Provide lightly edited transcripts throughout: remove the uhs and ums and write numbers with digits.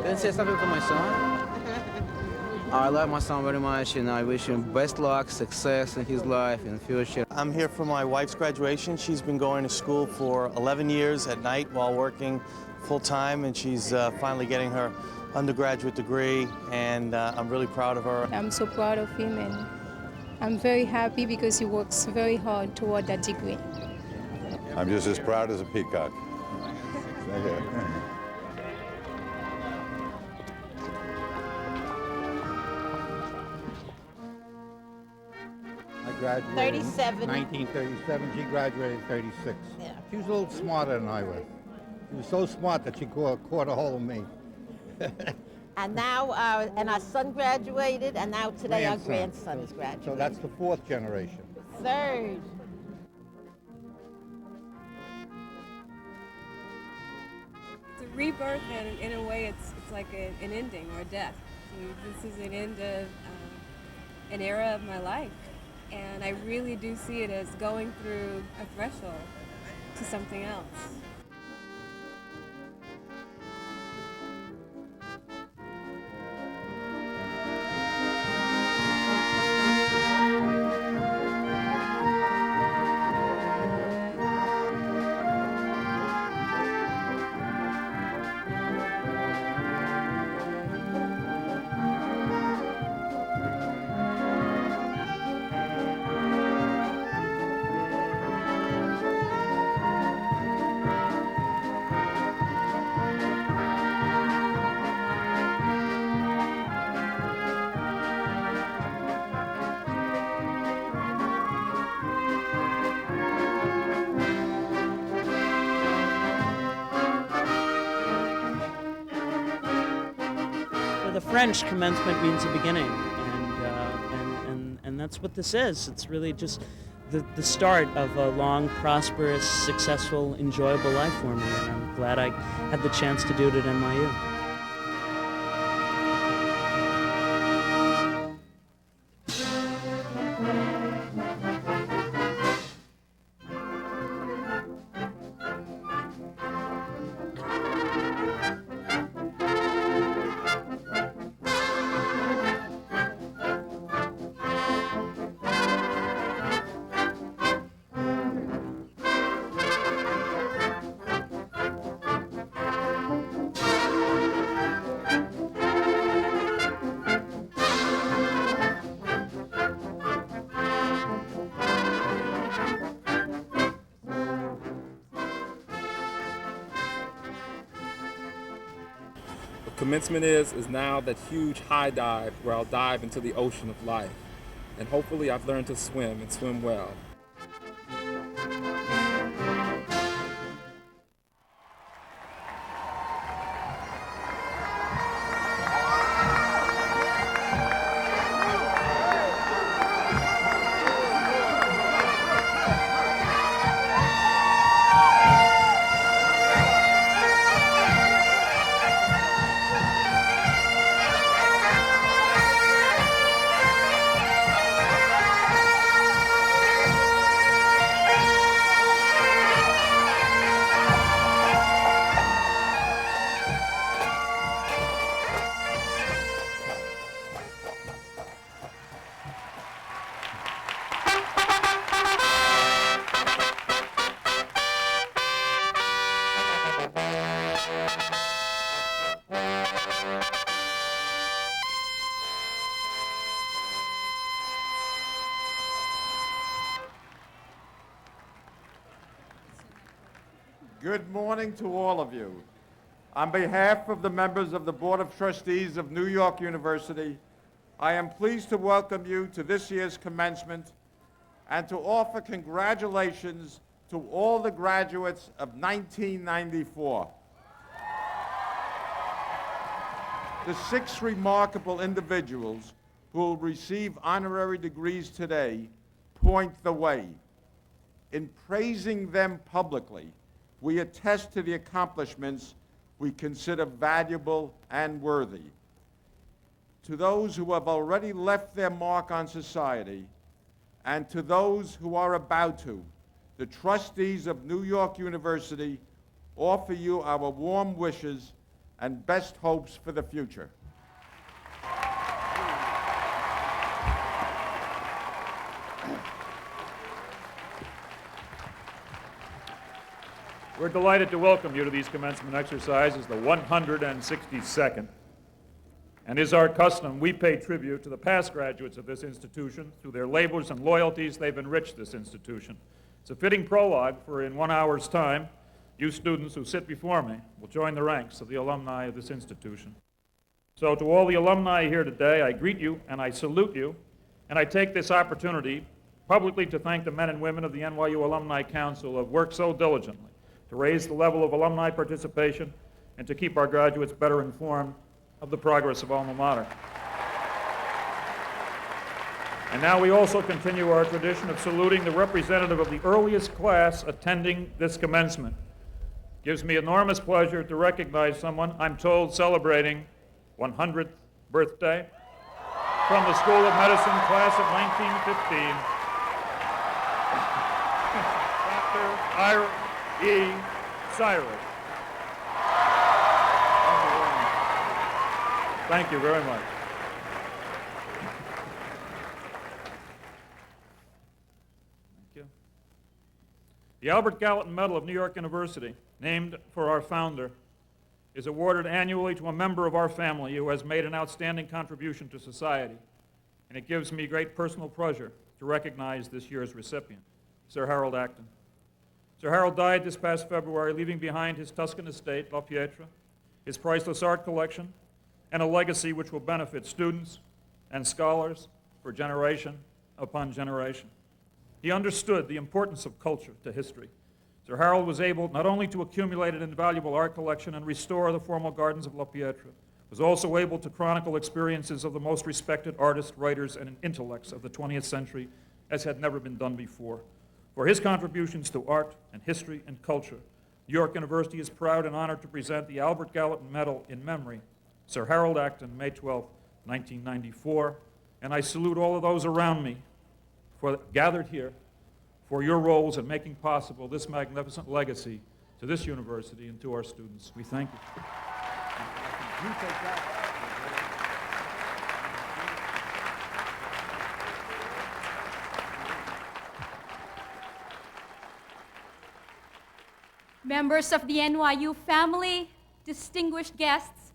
Didn't say something to my son? I love my son very much, and I wish him best luck, success in his life in the future. I'm here for my wife's graduation. She's been going to school for 11 years at night while working full-time, and she's finally getting her undergraduate degree, and I'm really proud of her. I'm so proud of him, and I'm very happy because he works very hard toward that degree. I'm just as proud as a peacock. I graduated 37. in 1937. She graduated in 36. Yeah. She was a little smarter than I was. She was so smart that she caught a hold of me. And now our son graduated, and now today our grandson is graduating. So that's the fourth generation. Third. It's a rebirth, and in a way it's like an ending or a death. This is an end of an era of my life, and I really do see it as going through a threshold to something else. The French, commencement means a beginning, and that's what this is. It's really just the start of a long, prosperous, successful, enjoyable life for me, and I'm glad I had the chance to do it at NYU. Commencement is now that huge high dive where I'll dive into the ocean of life. And hopefully I've learned to swim and swim well. Good morning to all of you. On behalf of the members of the Board of Trustees of New York University, I am pleased to welcome you to this year's commencement and to offer congratulations to all the graduates of 1994. The 6 remarkable individuals who will receive honorary degrees today point the way. In praising them publicly, we attest to the accomplishments we consider valuable and worthy. To those who have already left their mark on society, and to those who are about to, the trustees of New York University offer you our warm wishes and best hopes for the future. We're delighted to welcome you to these commencement exercises, the 162nd. And as our custom, we pay tribute to the past graduates of this institution. Through their labors and loyalties, they've enriched this institution. It's a fitting prologue for in 1 hour's time, you students who sit before me will join the ranks of the alumni of this institution. So to all the alumni here today, I greet you and I salute you, and I take this opportunity publicly to thank the men and women of the NYU Alumni Council who have worked so diligently to raise the level of alumni participation and to keep our graduates better informed of the progress of alma mater. And now we also continue our tradition of saluting the representative of the earliest class attending this commencement. It gives me enormous pleasure to recognize someone, I'm told, celebrating 100th birthday from the School of Medicine, class of 1915, Dr. Ira E. Cyrus. Thank you very much. Thank you. The Albert Gallatin Medal of New York University, named for our founder, is awarded annually to a member of our family who has made an outstanding contribution to society, and it gives me great personal pleasure to recognize this year's recipient, Sir Harold Acton. Sir Harold died this past February, leaving behind his Tuscan estate, La Pietra, his priceless art collection, and a legacy which will benefit students and scholars for generation upon generation. He understood the importance of culture to history. Sir Harold was able not only to accumulate an invaluable art collection and restore the formal gardens of La Pietra, was also able to chronicle experiences of the most respected artists, writers, and intellects of the 20th century as had never been done before. For his contributions to art and history and culture, New York University is proud and honored to present the Albert Gallatin Medal in memory, Sir Harold Acton, May 12, 1994, and I salute all of those around me gathered here for your roles in making possible this magnificent legacy to this university and to our students. We thank you. You take that. Members of the NYU family, distinguished guests,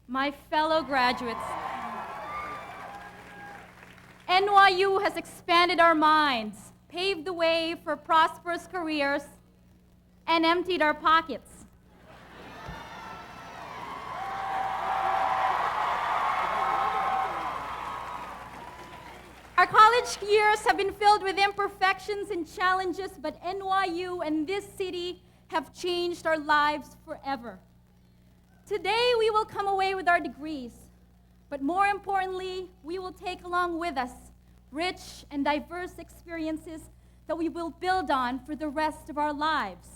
my fellow graduates. NYU has expanded our minds, paved the way for prosperous careers, and emptied our pockets. Our college years have been filled with imperfections and challenges, but NYU and this city have changed our lives forever. Today, we will come away with our degrees, but more importantly, we will take along with us rich and diverse experiences that we will build on for the rest of our lives.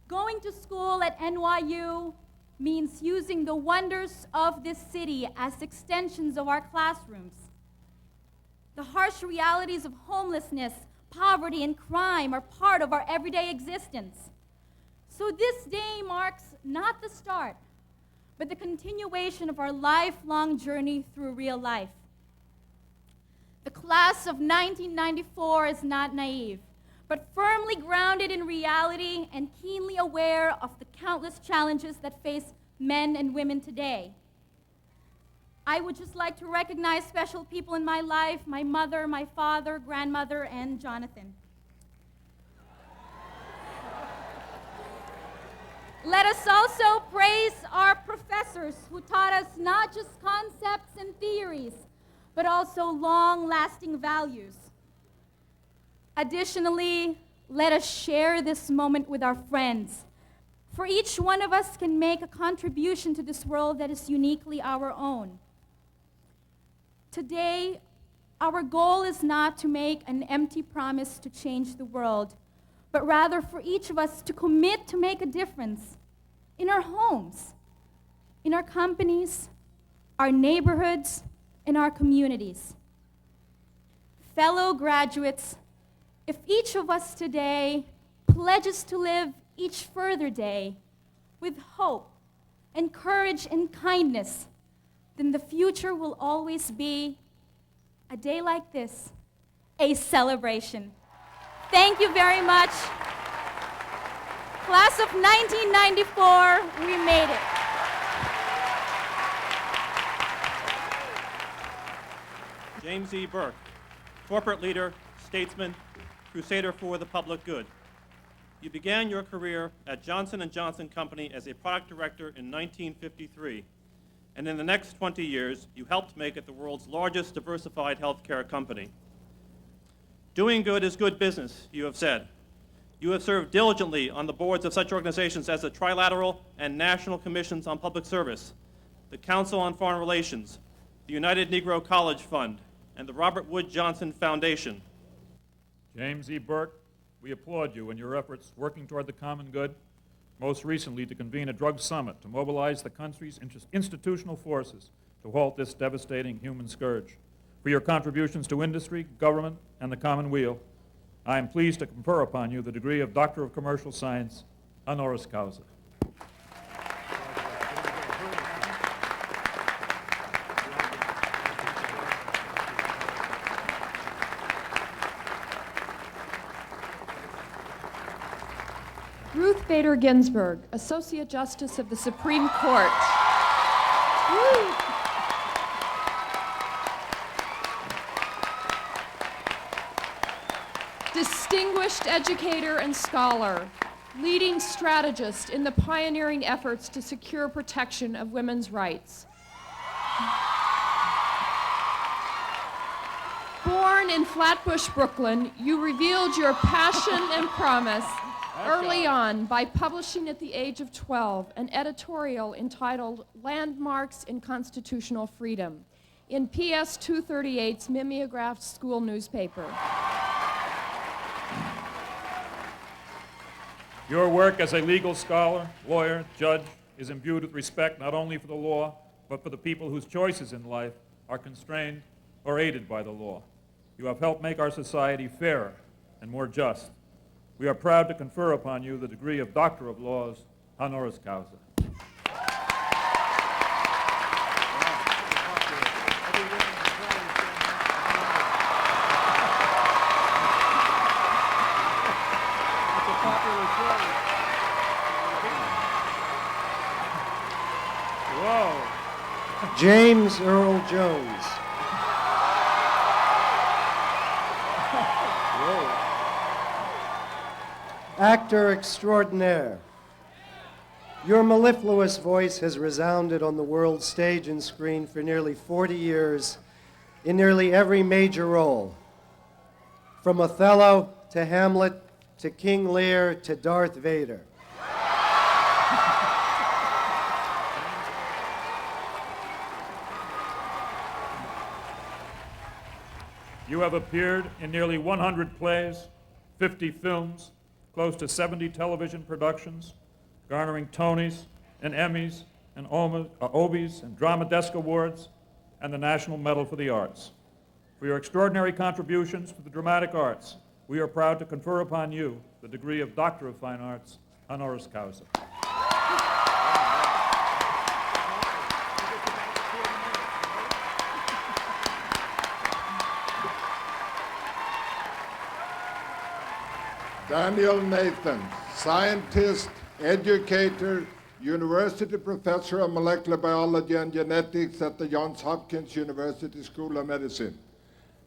Going to school at NYU means using the wonders of this city as extensions of our classrooms. The harsh realities of homelessness, poverty, and crime are part of our everyday existence. So this day marks not the start, but the continuation of our lifelong journey through real life. The class of 1994 is not naive, but firmly grounded in reality and keenly aware of the countless challenges that face men and women today. I would just like to recognize special people in my life, my mother, my father, grandmother, and Jonathan. Let us also praise our professors who taught us not just concepts and theories, but also long-lasting values. Additionally, let us share this moment with our friends, for each one of us can make a contribution to this world that is uniquely our own. Today, our goal is not to make an empty promise to change the world, but rather for each of us to commit to make a difference in our homes, in our companies, our neighborhoods, and our communities. Fellow graduates, if each of us today pledges to live each further day with hope, and courage and kindness, then the future will always be, a day like this, a celebration. Thank you very much. Class of 1994, we made it. James E. Burke, corporate leader, statesman, crusader for the public good. You began your career at Johnson & Johnson Company as a product director in 1953, and in the next 20 years, you helped make it the world's largest diversified healthcare company. Doing good is good business, you have said. You have served diligently on the boards of such organizations as the Trilateral and National Commissions on Public Service, the Council on Foreign Relations, the United Negro College Fund, and the Robert Wood Johnson Foundation. James E. Burke, we applaud you in your efforts working toward the common good, most recently to convene a drug summit to mobilize the country's institutional forces to halt this devastating human scourge. For your contributions to industry, government, and the commonweal, I am pleased to confer upon you the degree of Doctor of Commercial Science, honoris causa. Ruth Bader Ginsburg, Associate Justice of the Supreme Court. Woo. Distinguished educator and scholar, leading strategist in the pioneering efforts to secure protection of women's rights. Born in Flatbush, Brooklyn, you revealed your passion and promise early on by publishing at the age of 12 an editorial entitled Landmarks in Constitutional Freedom in PS 238's mimeographed school newspaper. Your work as a legal scholar, lawyer, judge is imbued with respect not only for the law, but for the people whose choices in life are constrained or aided by the law. You have helped make our society fairer and more just. We are proud to confer upon you the degree of Doctor of Laws, honoris causa. Whoa. James Earl Jones. Actor extraordinaire. Your mellifluous voice has resounded on the world stage and screen for nearly 40 years in nearly every major role. From Othello to Hamlet to King Lear to Darth Vader. You have appeared in nearly 100 plays, 50 films, close to 70 television productions, garnering Tonys and Emmys and Obies and Drama Desk Awards and the National Medal for the Arts. For your extraordinary contributions to the dramatic arts, we are proud to confer upon you the degree of Doctor of Fine Arts, honoris causa. Daniel Nathan, scientist, educator, university professor of molecular biology and genetics at the Johns Hopkins University School of Medicine,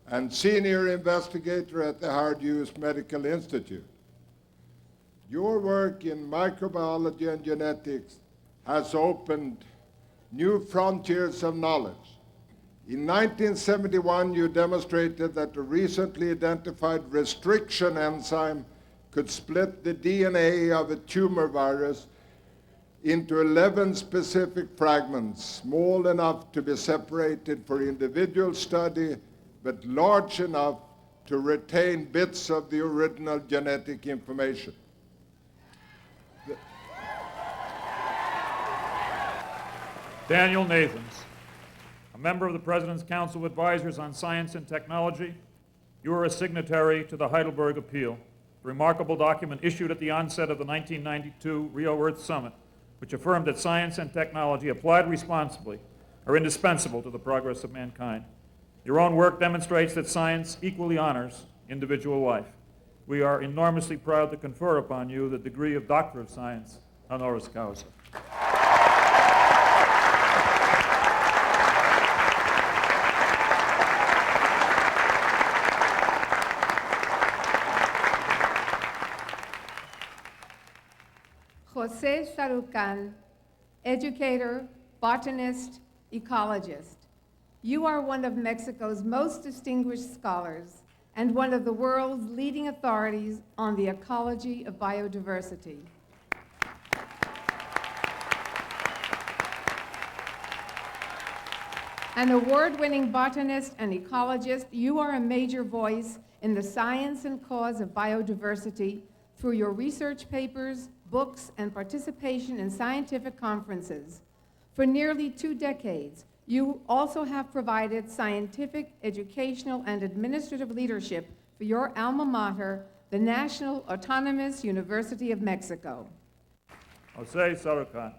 and senior investigator at the Howard Hughes Medical Institute. Your work in microbiology and genetics has opened new frontiers of knowledge. In 1971, you demonstrated that the recently identified restriction enzyme could split the DNA of a tumor virus into 11 specific fragments, small enough to be separated for individual study, but large enough to retain bits of the original genetic information. Daniel Nathans, a member of the President's Council of Advisors on Science and Technology, you are a signatory to the Heidelberg Appeal, a remarkable document issued at the onset of the 1992 Rio Earth Summit which affirmed that science and technology applied responsibly are indispensable to the progress of mankind. Your own work demonstrates that science equally honors individual life. We are enormously proud to confer upon you the degree of Doctor of Science honoris causa. Jose Sarucan, educator, botanist, ecologist. You are one of Mexico's most distinguished scholars and one of the world's leading authorities on the ecology of biodiversity. An award-winning botanist and ecologist, you are a major voice in the science and cause of biodiversity through your research papers, books, and participation in scientific conferences. For nearly 2 decades, you also have provided scientific, educational, and administrative leadership for your alma mater, the National Autonomous University of Mexico. Jose Sarucan,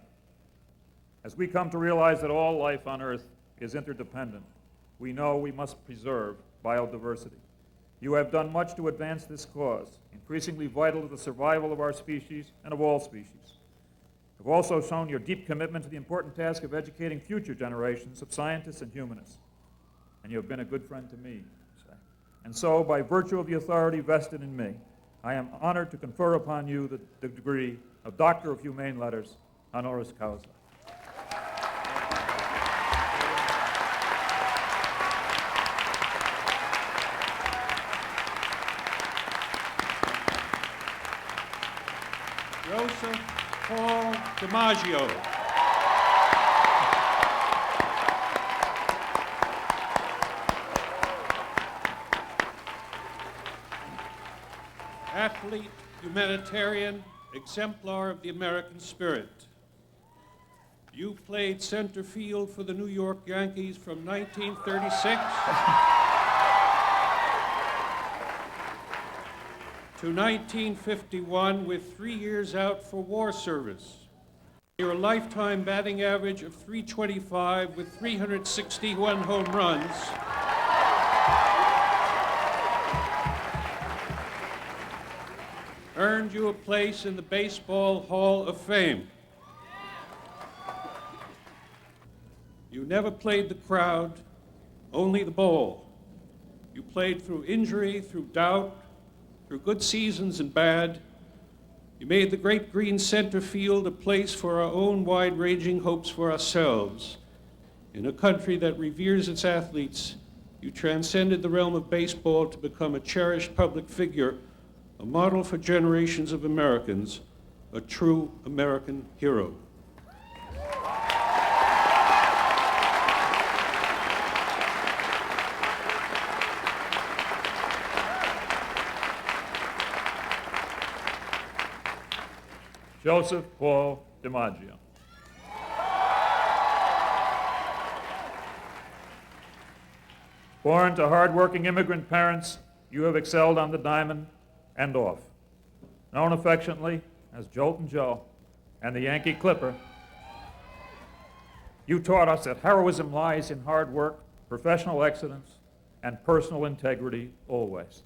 as we come to realize that all life on Earth is interdependent, we know we must preserve biodiversity. You have done much to advance this cause, increasingly vital to the survival of our species and of all species. You've also shown your deep commitment to the important task of educating future generations of scientists and humanists. And you have been a good friend to me. And so, by virtue of the authority vested in me, I am honored to confer upon you the degree of Doctor of Humane Letters honoris causa. Joseph Paul DiMaggio. Athlete, humanitarian, exemplar of the American spirit. You played center field for the New York Yankees from 1936 to 1951 with 3 years out for war service. Your lifetime batting average of .325 with 361 home runs earned you a place in the Baseball Hall of Fame. You never played the crowd, only the ball. You played through injury, through doubt, through good seasons and bad. You made the great green center field a place for our own wide-ranging hopes for ourselves. In a country that reveres its athletes, you transcended the realm of baseball to become a cherished public figure, a model for generations of Americans, a true American hero. Joseph Paul DiMaggio. Born to hard-working immigrant parents, you have excelled on the diamond and off. Known affectionately as Joltin' Joe and the Yankee Clipper, you taught us that heroism lies in hard work, professional excellence, and personal integrity always.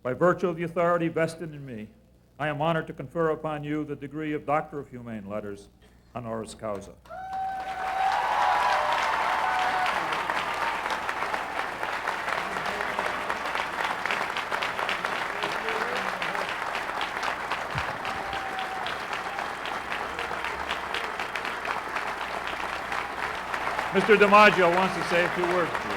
By virtue of the authority vested in me, I am honored to confer upon you the degree of Doctor of Humane Letters honoris causa. Mr. DiMaggio wants to say a few words to you.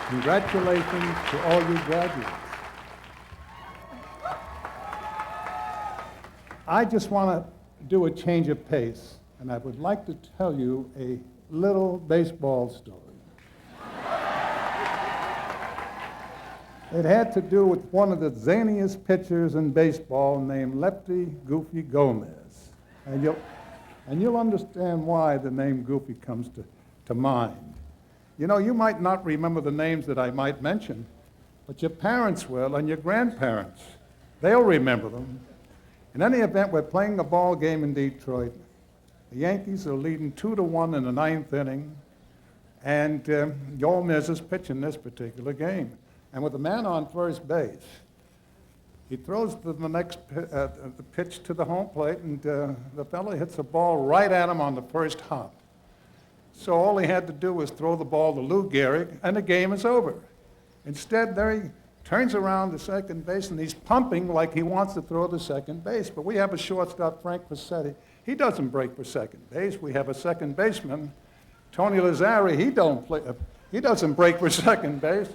Congratulations to all you graduates. I just want to do a change of pace, and I would like to tell you a little baseball story. It had to do with one of the zaniest pitchers in baseball named Lefty Goofy Gomez. And you'll understand why the name Goofy comes to mind. You know, you might not remember the names that I might mention, but your parents will and your grandparents. They'll remember them. In any event, we're playing a ball game in Detroit. The Yankees are leading 2-1 in the ninth inning, and Joel Miz is pitching this particular game. And with a man on first base, he throws the pitch to the home plate, and the fellow hits a ball right at him on the first hop. So all he had to do was throw the ball to Lou Gehrig, and the game is over. Instead, there he turns around to second base, and he's pumping like he wants to throw to second base. But we have a shortstop, Frank Passetti. He doesn't break for second base. We have a second baseman, Tony Lazzari. He doesn't break for second base.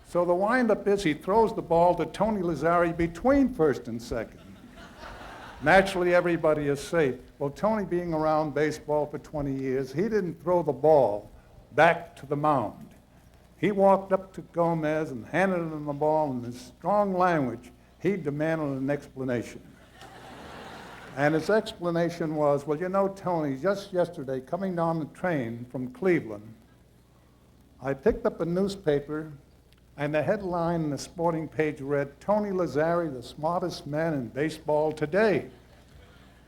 So the windup is he throws the ball to Tony Lazzari between first and second. Naturally, everybody is safe. Well, Tony, being around baseball for 20 years, he didn't throw the ball back to the mound. He walked up to Gomez and handed him the ball, and in strong language, he demanded an explanation. And his explanation was, well, you know, Tony, just yesterday, coming down the train from Cleveland, I picked up a newspaper, and the headline on the sporting page read, Tony Lazzari, the smartest man in baseball today.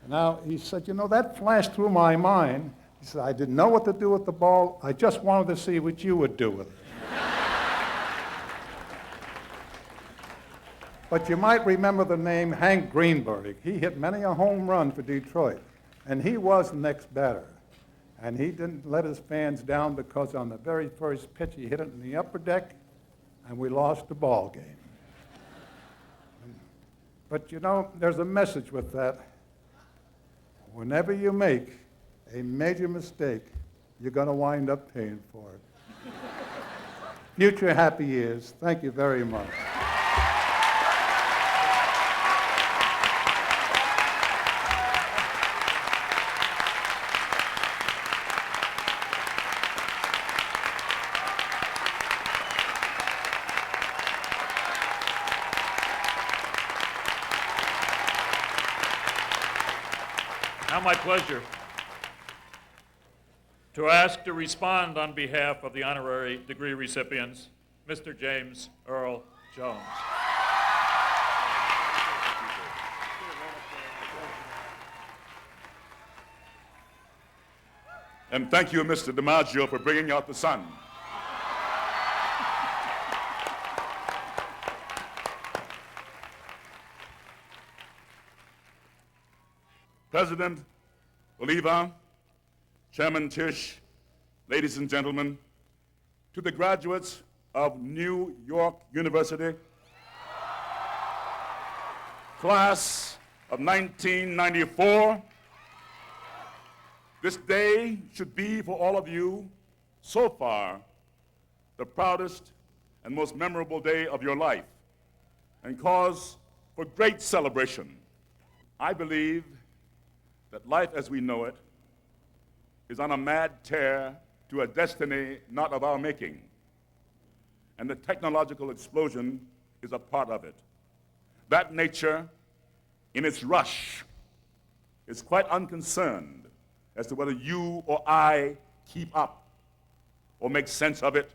Now, he said, you know, that flashed through my mind. He said, I didn't know what to do with the ball. I just wanted to see what you would do with it. But you might remember the name Hank Greenberg. He hit many a home run for Detroit, and he was the next batter. And he didn't let his fans down because on the very first pitch, he hit it in the upper deck, and we lost the ball game. But you know, there's a message with that. Whenever you make a major mistake, you're going to wind up paying for it. Future happy years. Thank you very much. Now my pleasure to ask to respond on behalf of the honorary degree recipients, Mr. James Earl Jones. And thank you, Mr. DiMaggio, for bringing out the sun. President Oliva, Chairman Tisch, ladies and gentlemen, to the graduates of New York University, class of 1994, this day should be for all of you, so far, the proudest and most memorable day of your life, and cause for great celebration. I believe that life as we know it is on a mad tear to a destiny not of our making. And the technological explosion is a part of it. That nature, in its rush, is quite unconcerned as to whether you or I keep up or make sense of it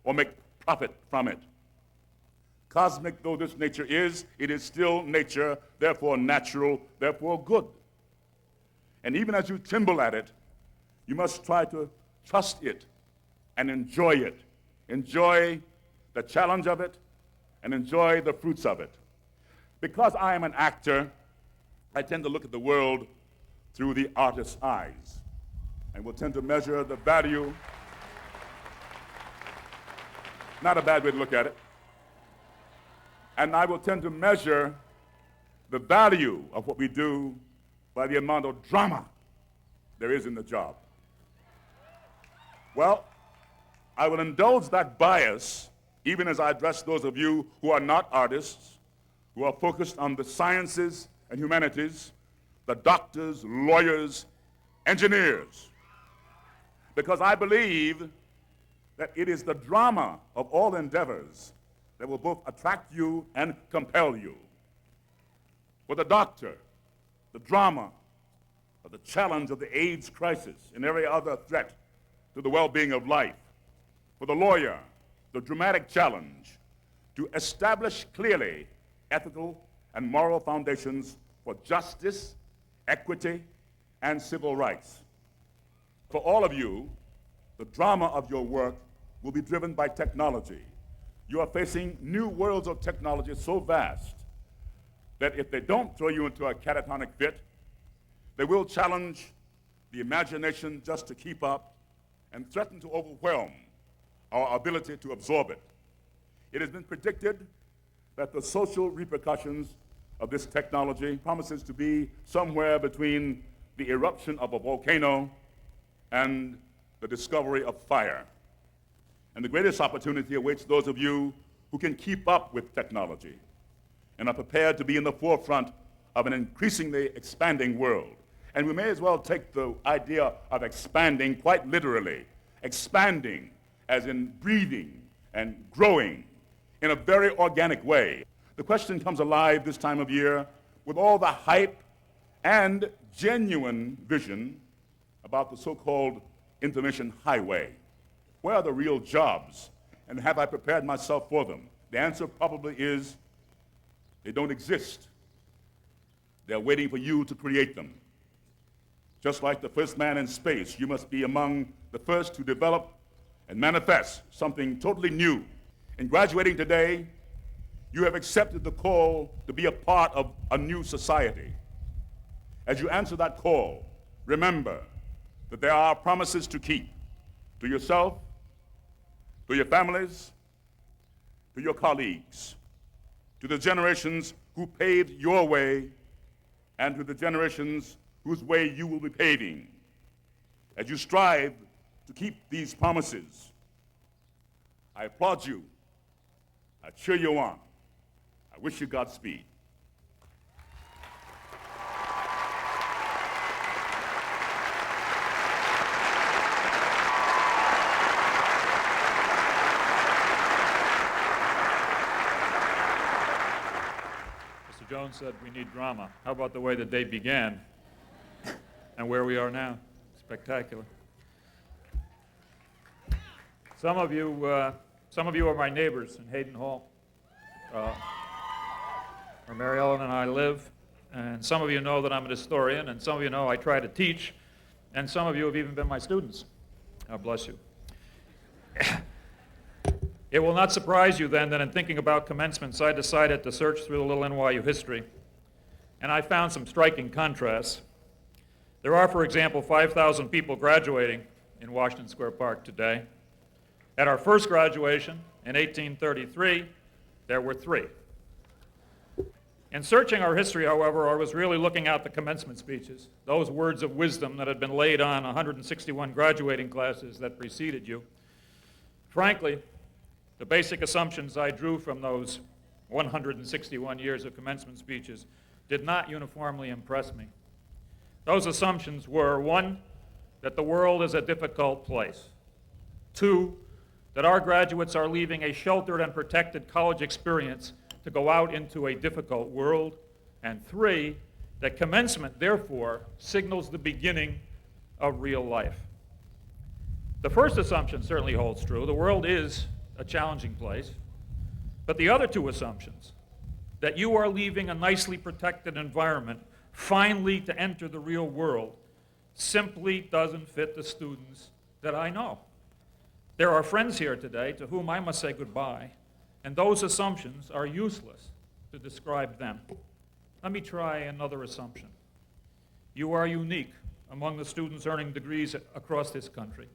or make profit from it. Cosmic though this nature is, it is still nature, therefore natural, therefore good. And even as you tremble at it, you must try to trust it and enjoy it. Enjoy the challenge of it and enjoy the fruits of it. Because I am an actor, I tend to look at the world through the artist's eyes and will tend to measure the value, not a bad way to look at it, and I will tend to measure the value of what we do by the amount of drama there is in the job. Well, I will indulge that bias even as I address those of you who are not artists, who are focused on the sciences and humanities, the doctors, lawyers, engineers, because I believe that it is the drama of all endeavors that will both attract you and compel you. For the doctor, the drama of the challenge of the AIDS crisis and every other threat to the well-being of life. for the lawyer, the dramatic challenge to establish clearly ethical and moral foundations for justice, equity, and civil rights. For all of you, the drama of your work will be driven by technology. You are facing new worlds of technology so vast that if they don't throw you into a catatonic fit, they will challenge the imagination just to keep up and threaten to overwhelm our ability to absorb it. It has been predicted that the social repercussions of this technology promises to be somewhere between the eruption of a volcano and the discovery of fire. And the greatest opportunity awaits those of you who can keep up with technology and are prepared to be in the forefront of an increasingly expanding world. And we may as well take the idea of expanding quite literally. Expanding as in breathing and growing in a very organic way. The question comes alive this time of year with all the hype and genuine vision about the so-called information highway. Where are the real jobs, and have I prepared myself for them? The answer probably is they don't exist. They're waiting for you to create them. Just like the first man in space, you must be among the first to develop and manifest something totally new. In graduating today, you have accepted the call to be a part of a new society. As you answer that call, remember that there are promises to keep to yourself, to your families, to your colleagues, to the generations who paved your way, and to the generations whose way you will be paving. As you strive to keep these promises, I applaud you, I cheer you on, I wish you Godspeed. Mr. Jones said we need drama. How about the way the day began and where we are now? Spectacular. Some of you are my neighbors in Hayden Hall, where Mary Ellen and I live. And some of you know that I'm an historian, and some of you know I try to teach, and some of you have even been my students. God bless you. It will not surprise you then that in thinking about commencements, I decided to search through a little NYU history, and I found some striking contrasts. There are, for example, 5,000 people graduating in Washington Square Park today. At our first graduation in 1833, there were 3. In searching our history, however, I was really looking at the commencement speeches, those words of wisdom that had been laid on 161 graduating classes that preceded you. Frankly, the basic assumptions I drew from those 161 years of commencement speeches did not uniformly impress me. Those assumptions were, 1, that the world is a difficult place. 2, that our graduates are leaving a sheltered and protected college experience to go out into a difficult world. And 3, that commencement, therefore, signals the beginning of real life. The first assumption certainly holds true. The world is a challenging place. But the other 2 assumptions, that you are leaving a nicely protected environment finally to enter the real world, simply doesn't fit the students that I know. There are friends here today to whom I must say goodbye, and those assumptions are useless to describe them. Let me try another assumption. You are unique among the students earning degrees across this country,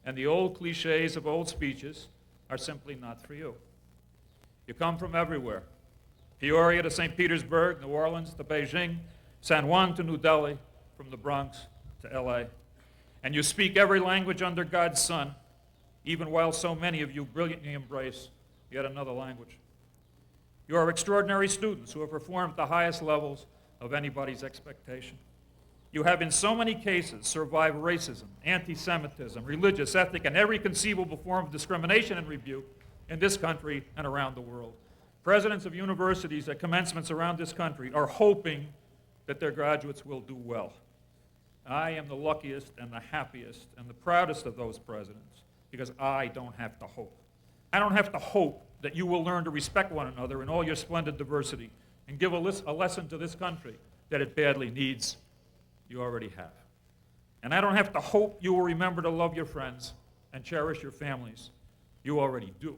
and the old cliches of old speeches are simply not for you. You come from everywhere. Peoria to St. Petersburg, New Orleans to Beijing, San Juan to New Delhi, from the Bronx to LA. And you speak every language under God's sun, even while so many of you brilliantly embrace yet another language. You are extraordinary students who have performed at the highest levels of anybody's expectation. You have in so many cases survived racism, anti-Semitism, religious, ethnic, and every conceivable form of discrimination and rebuke in this country and around the world. Presidents of universities at commencements around this country are hoping that their graduates will do well. I am the luckiest and the happiest and the proudest of those presidents because I don't have to hope. I don't have to hope that you will learn to respect one another in all your splendid diversity and give a lesson to this country that it badly needs. You already have. And I don't have to hope you will remember to love your friends and cherish your families. You already do.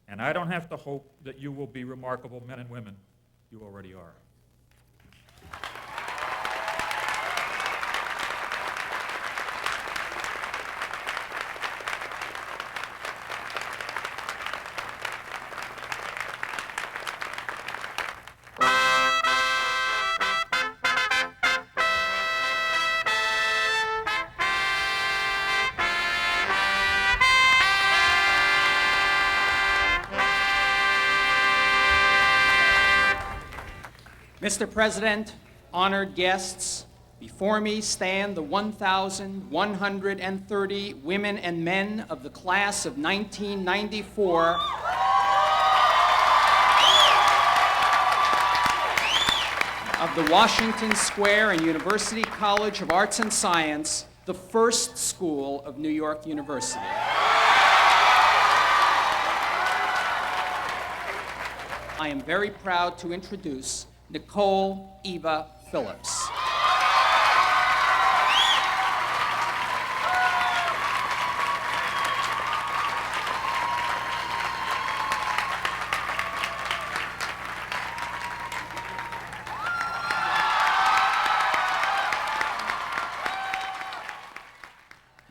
And I don't have to hope that you will be remarkable men and women. You already are. Mr. President, honored guests, before me stand the 1,130 women and men of the class of 1994 of the Washington Square and University College of Arts and Science, the first school of New York University. I am very proud to introduce Nicole Eva Phillips.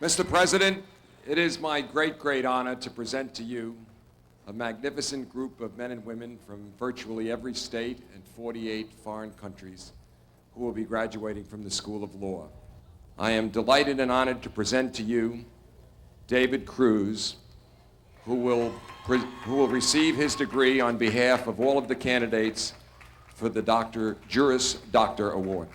Mr. President, it is my great honor to present to you a magnificent group of men and women from virtually every state and 48 foreign countries who will be graduating from the School of Law. I am delighted and honored to present to you David Cruz, who will receive his degree on behalf of all of the candidates for the Juris Doctor Award.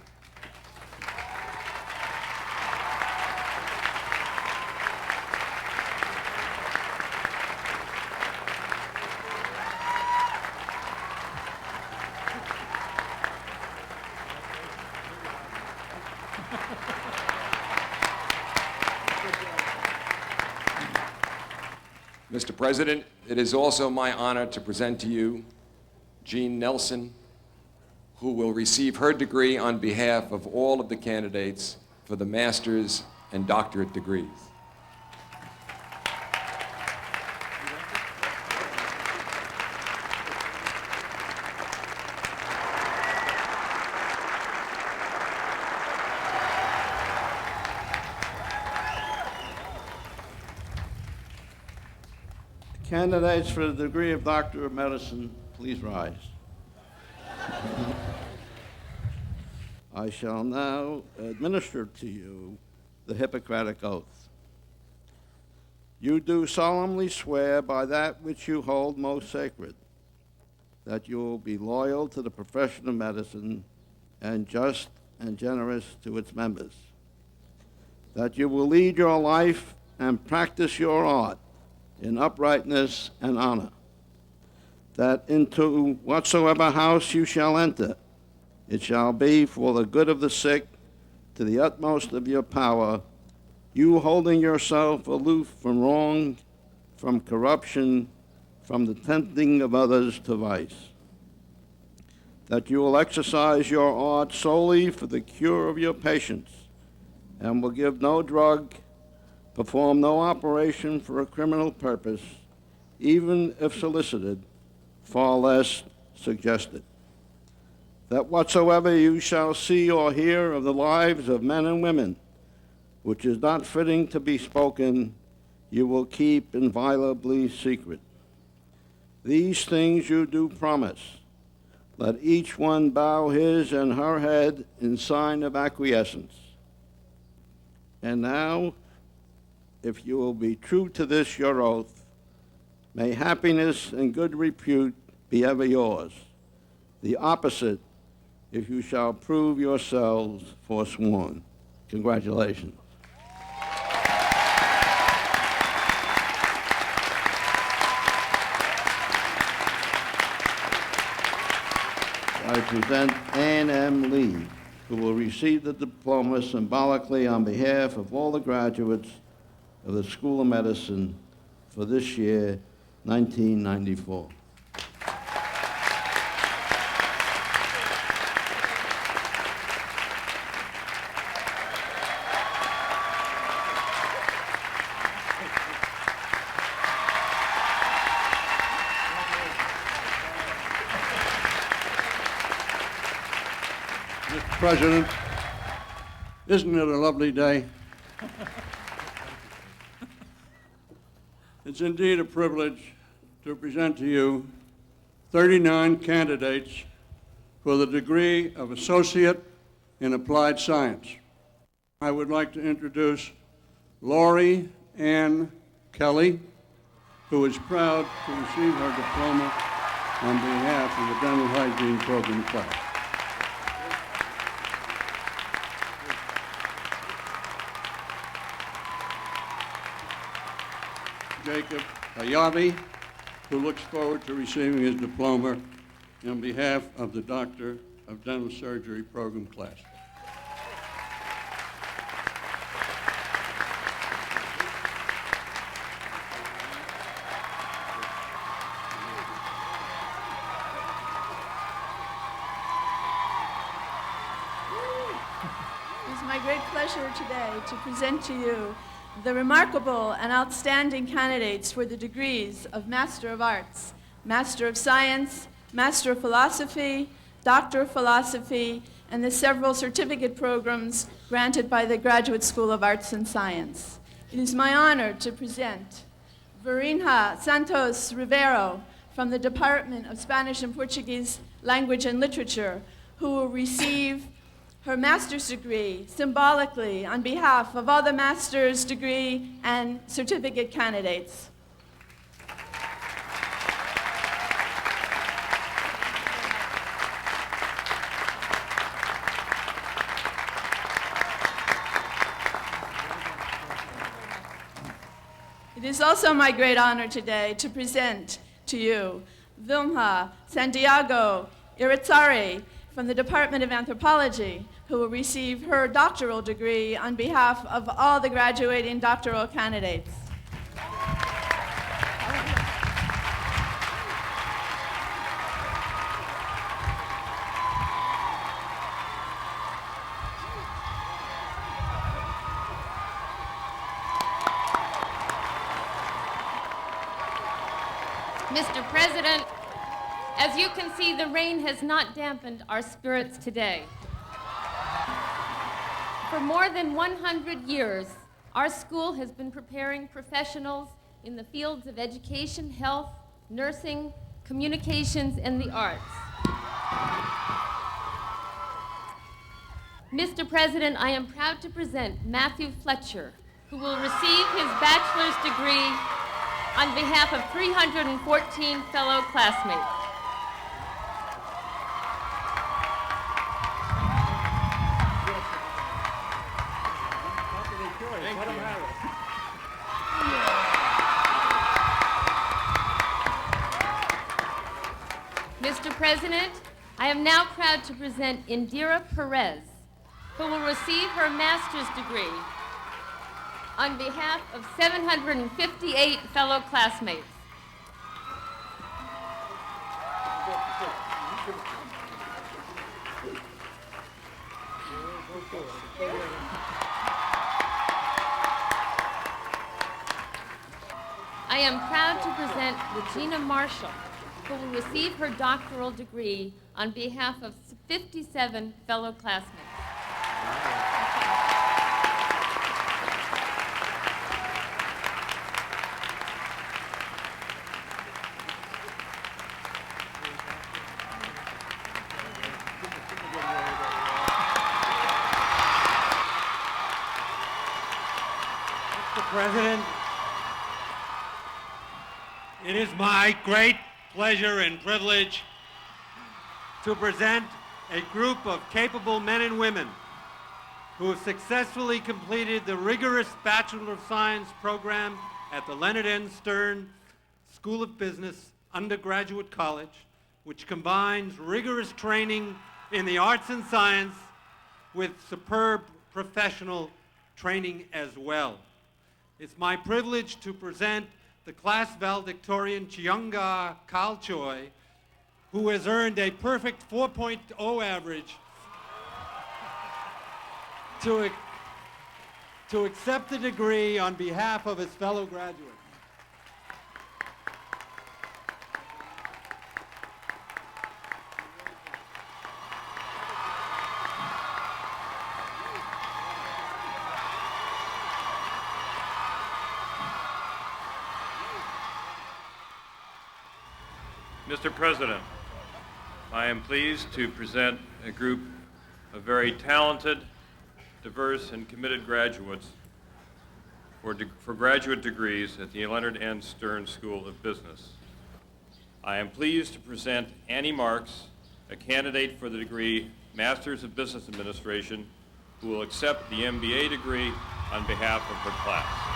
Mr. President, it is also my honor to present to you Jean Nelson, who will receive her degree on behalf of all of the candidates for the master's and doctorate degrees. Candidates for the degree of Doctor of Medicine, please rise. I shall now administer to you the Hippocratic Oath. You do solemnly swear by that which you hold most sacred, that you will be loyal to the profession of medicine and just and generous to its members, that you will lead your life and practice your art in uprightness and honor, that into whatsoever house you shall enter, it shall be for the good of the sick to the utmost of your power, you holding yourself aloof from wrong, from corruption, from the tempting of others to vice, that you will exercise your art solely for the cure of your patients and will give no drug, perform no operation for a criminal purpose, even if solicited, far less suggested. That whatsoever you shall see or hear of the lives of men and women, which is not fitting to be spoken, you will keep inviolably secret. These things you do promise. Let each one bow his and her head in sign of acquiescence. And now, if you will be true to this your oath, may happiness and good repute be ever yours. The opposite, if you shall prove yourselves forsworn. Congratulations. I present Ann M. Lee, who will receive the diploma symbolically on behalf of all the graduates of the School of Medicine for this year, 1994. Mr. President, isn't it a lovely day? It's indeed a privilege to present to you 39 candidates for the degree of Associate in Applied Science. I would like to introduce Lori Ann Kelly, who is proud to receive her diploma on behalf of the Dental Hygiene Program class. Jacob Ayavi, who looks forward to receiving his diploma on behalf of the Doctor of Dental Surgery Program class. It is my great pleasure today to present to you the remarkable and outstanding candidates for the degrees of Master of Arts, Master of Science, Master of Philosophy, Doctor of Philosophy, and the several certificate programs granted by the Graduate School of Arts and Science. It is my honor to present Verinha Santos Rivero from the Department of Spanish and Portuguese Language and Literature, who will receive her master's degree symbolically on behalf of all the master's degree and certificate candidates. It is also my great honor today to present to you Vilma Santiago Iritzari from the Department of Anthropology, who will receive her doctoral degree on behalf of all the graduating doctoral candidates. Mr. President, as you can see, the rain has not dampened our spirits today. For more than 100 years, our school has been preparing professionals in the fields of education, health, nursing, communications, and the arts. Mr. President, I am proud to present Matthew Fletcher, who will receive his bachelor's degree on behalf of 314 fellow classmates. Mr. President, I am now proud to present Indira Perez, who will receive her master's degree on behalf of 758 fellow classmates. I am proud to present Regina Marshall, who will receive her doctoral degree on behalf of 57 fellow classmates. Mr. President, it is my great pleasure and privilege to present a group of capable men and women who have successfully completed the rigorous Bachelor of Science program at the Leonard N. Stern School of Business Undergraduate College, which combines rigorous training in the arts and science with superb professional training as well. It's my privilege to present the class valedictorian Chiunga Kalchoi, who has earned a perfect 4.0 average to accept the degree on behalf of his fellow graduates. Mr. President, I am pleased to present a group of very talented, diverse, and committed graduates for graduate degrees at the Leonard N. Stern School of Business. I am pleased to present Annie Marks, a candidate for the degree Masters of Business Administration, who will accept the MBA degree on behalf of her class.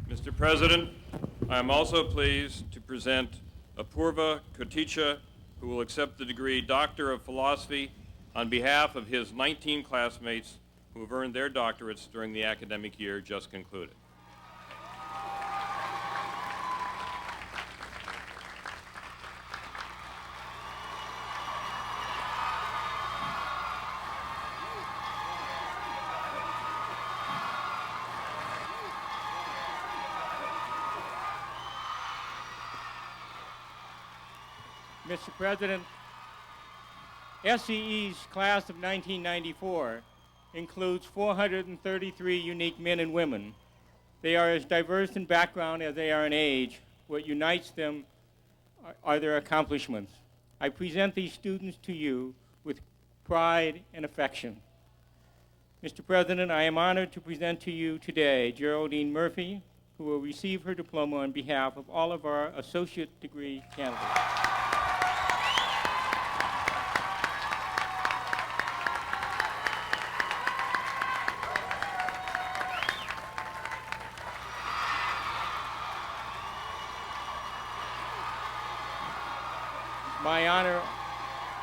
Mr. President, I am also pleased to present Apurva Koticha, who will accept the degree Doctor of Philosophy on behalf of his 19 classmates who have earned their doctorates during the academic year just concluded. Mr. President, SCE's class of 1994 includes 433 unique men and women. They are as diverse in background as they are in age. What unites them are their accomplishments. I present these students to you with pride and affection. Mr. President, I am honored to present to you today Geraldine Murphy, who will receive her diploma on behalf of all of our associate degree candidates. My honor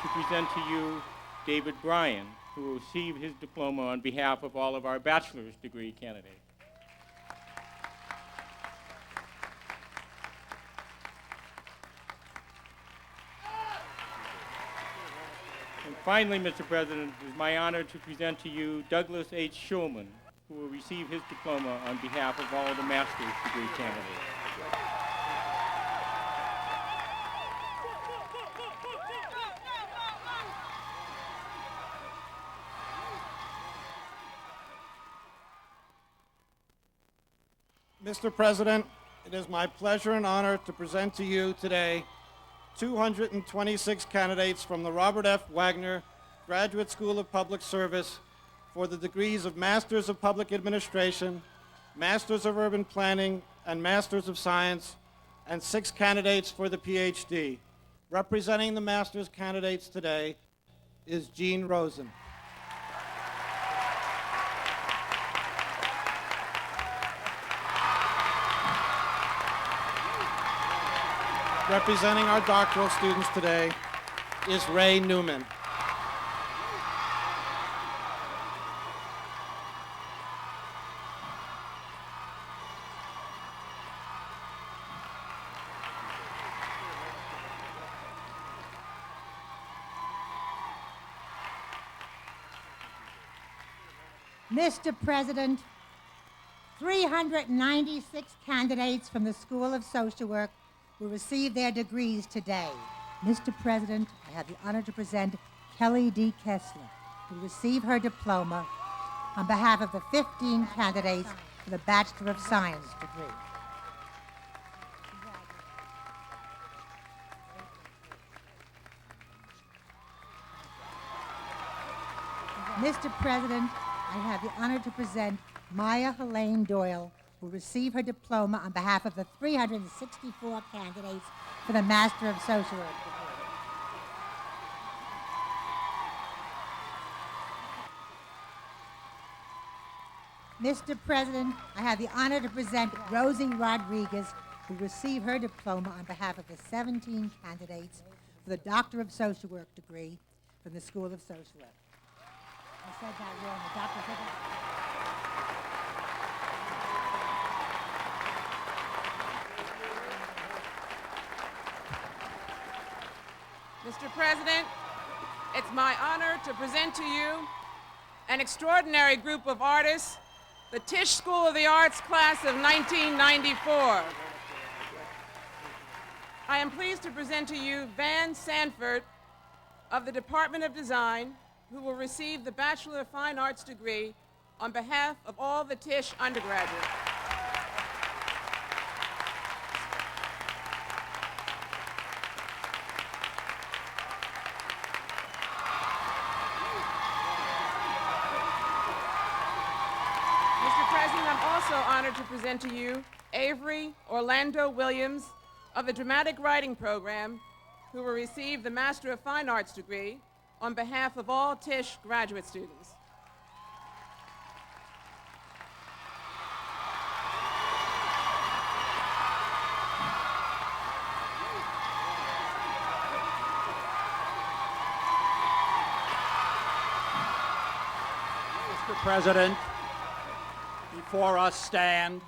to present to you David Bryan, who will receive his diploma on behalf of all of our bachelor's degree candidates. And finally, Mr. President, it is my honor to present to you Douglas H. Schulman, who will receive his diploma on behalf of all of the master's degree candidates. Mr. President, it is my pleasure and honor to present to you today 226 candidates from the Robert F. Wagner Graduate School of Public Service for the degrees of Masters of Public Administration, Masters of Urban Planning, and Masters of Science, and 6 candidates for the PhD. Representing the Master's candidates today is Jean Rosen. Representing our doctoral students today is Ray Newman. Mr. President, 396 candidates from the School of Social Work will receive their degrees today. Mr. President, I have the honor to present Kelly D. Kessler, who will receive her diploma on behalf of the 15 candidates for the Bachelor of Science degree. Mr. President, I have the honor to present Maya Helene Doyle, who will receive her diploma on behalf of the 364 candidates for the Master of Social Work degree. Mr. President, I have the honor to present Rosie Rodriguez, who will receive her diploma on behalf of the 17 candidates for the Doctor of Social Work degree from the School of Social Work. I said that wrong. The doctor said that. Mr. President, it's my honor to present to you an extraordinary group of artists, the Tisch School of the Arts class of 1994. I am pleased to present to you Van Sanford of the Department of Design, who will receive the Bachelor of Fine Arts degree on behalf of all the Tisch undergraduates. Mr. President, I'm also honored to present to you Avery Orlando Williams of the Dramatic Writing Program, who will receive the Master of Fine Arts degree on behalf of all Tisch graduate students. Mr. President, before us stand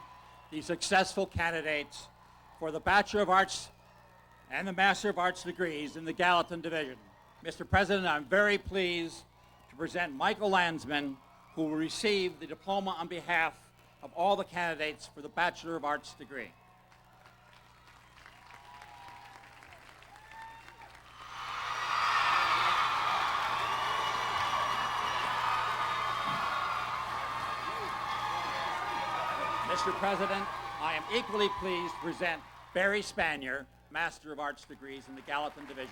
the successful candidates for the Bachelor of Arts and the Master of Arts degrees in the Gallatin Division. Mr. President, I'm very pleased to present Michael Landsman, who will receive the diploma on behalf of all the candidates for the Bachelor of Arts degree. Mr. President, I am equally pleased to present Barry Spanier, Master of Arts degrees in the Gallatin Division.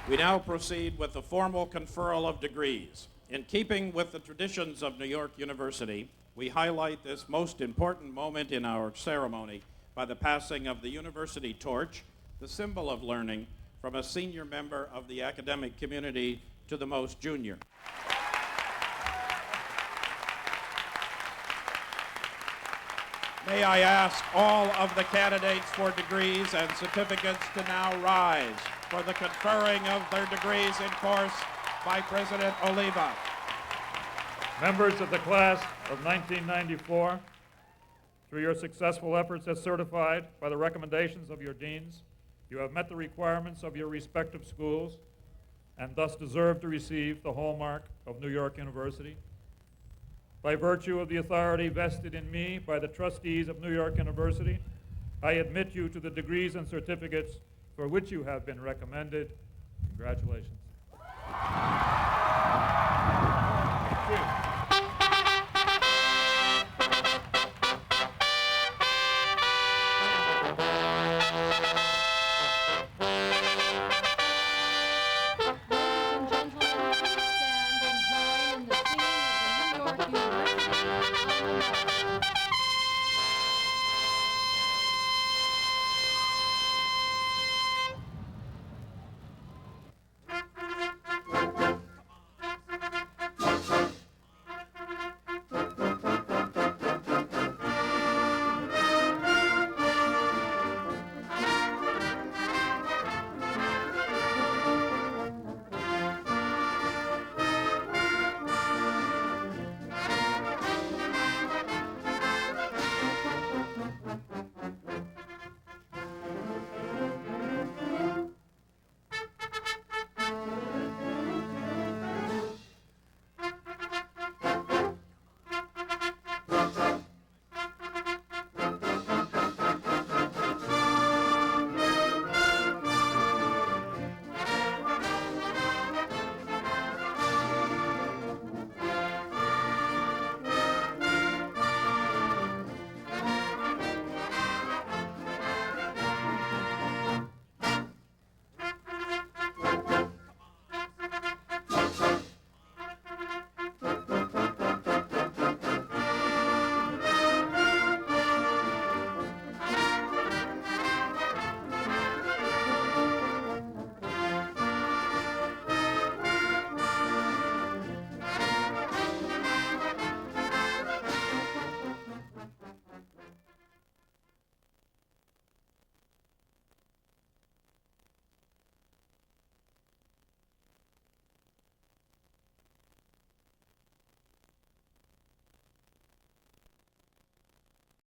We now proceed with the formal conferral of degrees. In keeping with the traditions of New York University, we highlight this most important moment in our ceremony by the passing of the university torch, the symbol of learning, from a senior member of the academic community to the most junior. May I ask all of the candidates for degrees and certificates to now rise for the conferring of their degrees in course by President Oliva. Members of the class of 1994, through your successful efforts as certified by the recommendations of your deans, you have met the requirements of your respective schools and thus deserve to receive the hallmark of New York University. By virtue of the authority vested in me by the trustees of New York University, I admit you to the degrees and certificates for which you have been recommended. Congratulations.